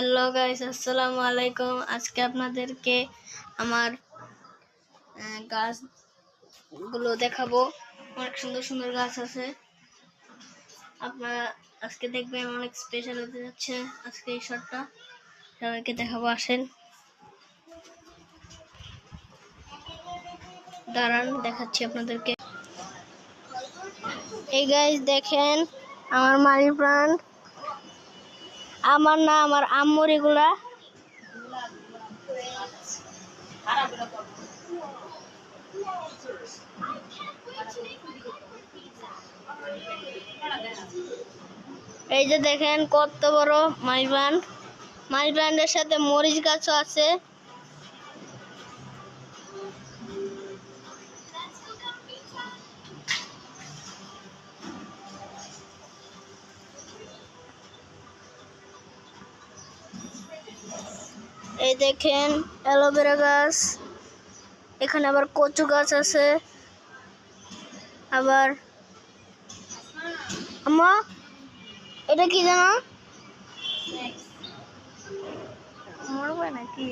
Hello guys, আসসালামু আলাইকুম। আজকে আপনাদেরকে আমার গাছগুলো দেখাবো। অনেক সুন্দর সুন্দর গাছ আছে, আপনারা আজকে দেখবেন। অনেক স্পেশাল হতে যাচ্ছে আজকে এই শটটা, সবাইকে দেখাবো। আসেন, দাঁড়ান, দেখাচ্ছি আপনাদেরকে। এই গাইস দেখেন, আমার মানি প্লান্ট, আমার না, আমার আম্মুর এগুলা। এই যে দেখেন কত বড় মানি প্লান্ট। মানি প্লান্টের সাথে মরিচ গাছও আছে। এই দেখেন অ্যালোভেরা গাছ, এখানে আবার কচু গাছ আছে। আবার আম্মা, এটা কি জানো? মরবে নাকি?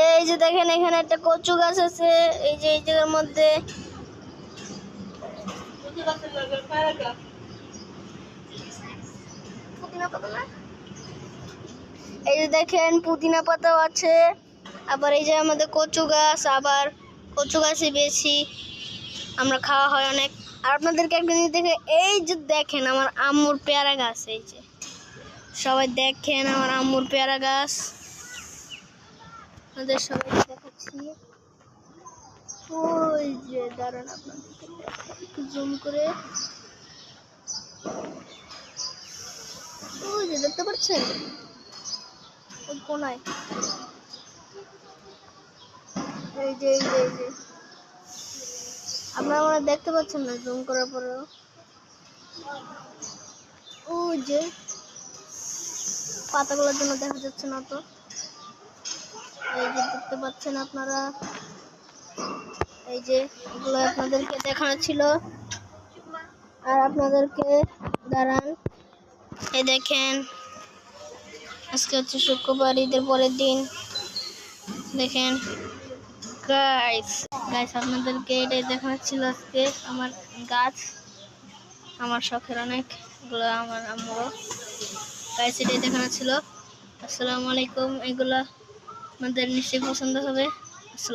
এই যে দেখেন, এখানে একটা কচু গাছ আছে। এই যে এই জায়গার মধ্যে এই যে দেখেন পুদিনা পাতাও আছে। আবার এই যে আমাদের কচু গাছ, আবার কচু গাছে বেশি আমরা খাওয়া হয় অনেক। আর আপনাদেরকে একটা জিনিস দেখে, এই যে দেখেন আমার আম্মুর পেয়ারা গাছ। এই যে সবাই দেখেন আমার আম্মুর পেয়ারা গাছ, আপনাদের সবাই দেখাচ্ছি। ওই যে দাঁড়ান, আপনাদেরকে একটু জুম করে, ওই যে দেখতে পাচ্ছেন ওই কোনায়, এই যে এই যে এই যে আপনারা মনে দেখতে পাচ্ছেন না জুম করার পরেও। ওই যে পাতাগুলোর জন্য দেখা যাচ্ছে না তো। এই যে দেখতে পাচ্ছেন আপনারা, এই যে এগুলো আপনাদেরকে দেখানো ছিল। আর আপনাদেরকে দাঁড়ান, এই দেখেন আজকে হচ্ছে শুক্রবার, ঈদের পরের দিন। দেখেন গাইস আপনাদেরকে এটাই দেখানো ছিল আজকে আমার গাছ, আমার শখের অনেকগুলো, আমার আম্মুরও গাইস এটাই দেখানো ছিল। আসসালামু আলাইকুম। এগুলো আপনাদের নিশ্চয়ই পছন্দ হবে।